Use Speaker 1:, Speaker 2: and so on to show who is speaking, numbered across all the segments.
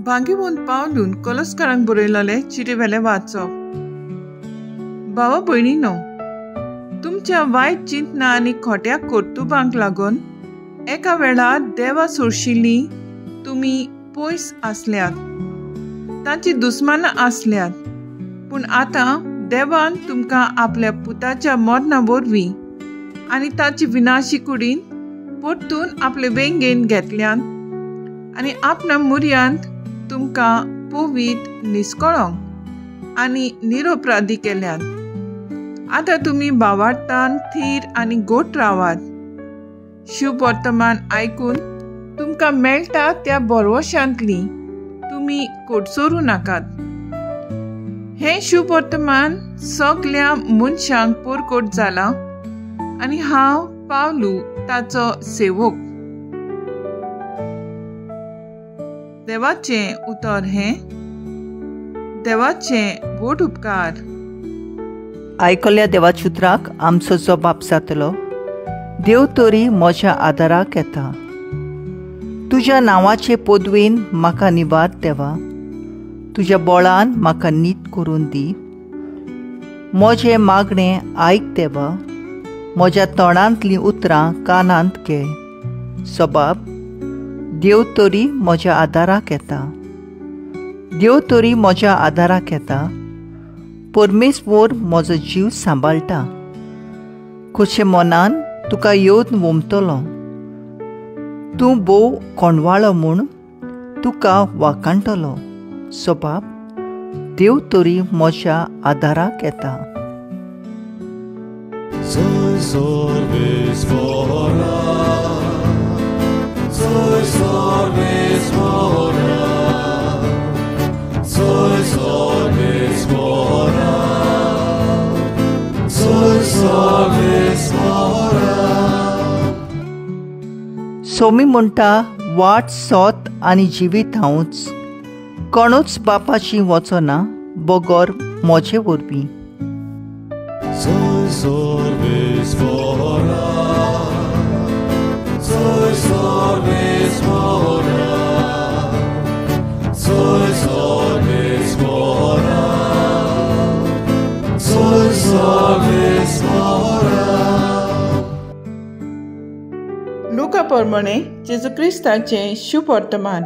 Speaker 1: भांगीवून पावलून कॉलस्कारांक बरयलेले चिटेवेले वाचप. भावा भयणीनो, तुमच्या वायट चिंतना आनी खोट्या कर्तुबांक लागून एका वेळार देवा सोडशिल्ली तुमी पयस आसल्यात, तांची दुस्मानां आसल्यात. पूण आतां देवान तुमकां आपल्या पुताच्या मरणा वरवीं आनी ताची विनाशी कुडीन परतून आपले वेंगेन घेतल्यान आनी आपणा मुर्यांत तुमकां पवित, निस्कळोंक आनी निरपराधी केल्यात. आतां तुमी भावार्थान थीर आनी गोट रावात. शुभ वर्तमान आयकून तुमकां मेळटा त्या बरवशांतली तुमी कोडसोरूं नाकात. हें शुभ वर्तमान सगल्या मनशांक परकोट जालां आनी हांव पावलू ताचो सेवक. देवाचें उतर हें. देवाचें व्हड उपकार.
Speaker 2: आयकल्ल्या देवाच्या उतराक आमचो जबाब जातलो. देव तरी म्हज्या आदाराक येता. तुज्या नांवाचे पदवेन म्हाका निवाद देवा. तुज्या बोळान म्हाका नीत करून दी. म्हजें मागणें आयक देवा. म्हज्या तोंडांतलीं उतरां कानांत घे. जबाब. देव तरी म्हज्या आदाराक येता. देव तरी म्हज्या आदाराक येता. परमेश्वर म्हजो जीव सांबाळटा. खुशे मनान तुका येवन वमतलो. तूं बोव कोणवाळो म्हूण तुका वाकाणटलो. जबाब. देव तरी म्हज्या आदाराक येता. सोमी म्हणटा, वाट सोत आनी जिवीत हांवूच. कोणूच बापाची वचना बगोर म्हजे वरवीं.
Speaker 1: लुका प्रमाणे जेजू क्रिस्ताचें शुभ वर्तमान.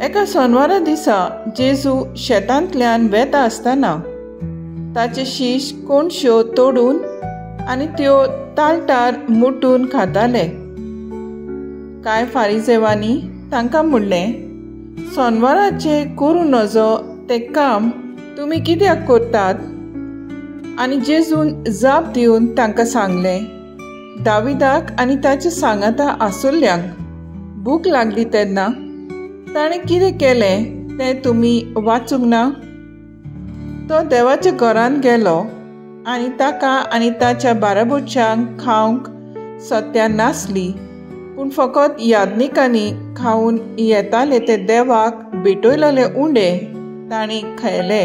Speaker 1: एका सोनवारा दिसा जेजू शेतांतल्यान वेता आसतना ताचे शिश कोणश्यो तोडून आनी त्यो तालटार मुट्टून खाताले. कांय फारिसेवांनी तांकां म्हणलें, सोनवाराचे करूं नजो तें काम तुमी कित्याक करतात? आनी जेजून जाप दिवन तांकां सांगलें, दाविदाक आनी ताच्या सांगाता आसुल्ल्यांक भूक लागली तेन्ना ताणें कितें केलें तें तुमी वाचूंक ना? तो देवाच्या घरांत गेलो आनी ताका आनी ताच्या बाराबोरच्यांक खावंक सत्या नासली, पूण फकत याज्ञिकांनी खावून येताले ते देवाक भेटयलेले उंडे तांणी खायले.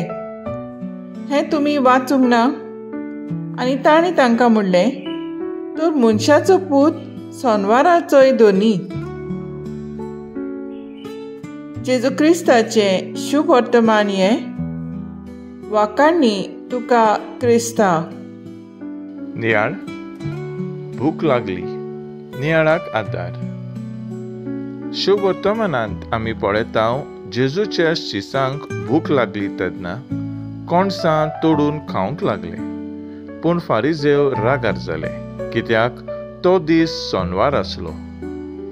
Speaker 1: हें तुमी वाचूंक ना? आनी ताणें तांकां म्हणलें, तर मनशाचो पूत सोनवाराचोय धोनी. जेजू क्रिस्ताचें शुभ वर्तमान हें. वाकाणणी तुका क्रिस्ता.
Speaker 3: नियाळ. भूक लागली, नियाळाक आदार. शुभ वर्तमानांत आमी पळयता जेजूच्या शिसांक भूक लागली तेन्ना कोणसां तोडून खावंक लागले. पूण फारिजेव रागार जाले, कित्याक तो दीस सोनवार आसलो.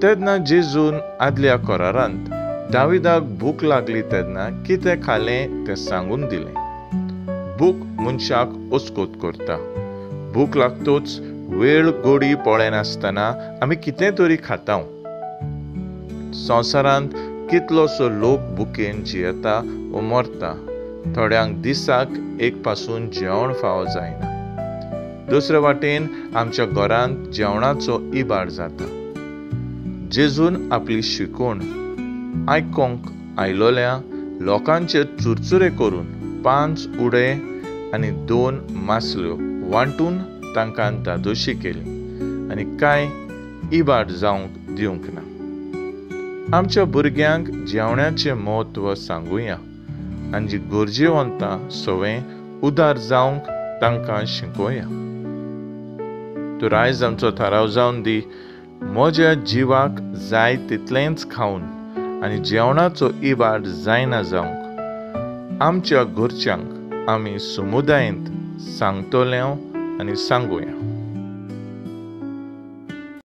Speaker 3: तेन्ना जेजून आदल्या करारांत दाविदाक भूक लागली तेन्ना कितें खालें तें सांगून दिलें. भूक मनशाक ओस्कोत करता. भूक लागतोच वेळ गोडी पळयनासतना आमी कितें तरी खाता. संवसारांत कितलोसो लोक भुकेन जियेता वा मरता. थोड्यांक दिसाक एक पासून जेवण फावो जायना. दुसरे वाटेन आमच्या घरांत जेवणाचो इबाड जाता. जेजून आपली शिकवण आयकोंक आयलोल्या लोकांचे चुरचुरे करून 5 उडे आनी 2 मासल्यो वांटून तांकां दादोशी केली आनी कांय इबाड जावंक दिवंक ना. आमच्या भुरग्यांक जेवणाचें म्हत्व सांगुया आनी जी गरजेवंतां सवय उदार जावंक तांकां शिकोवया. तूं आयज आमचो थाराव जावन दी, म्हज्या जिवाक जाय तितलेंच खावन आनी जेवणाचो इबाड जायना जावंक आमच्या घरच्यांक आमी समुदायांत सांगतले आनी सांगुया.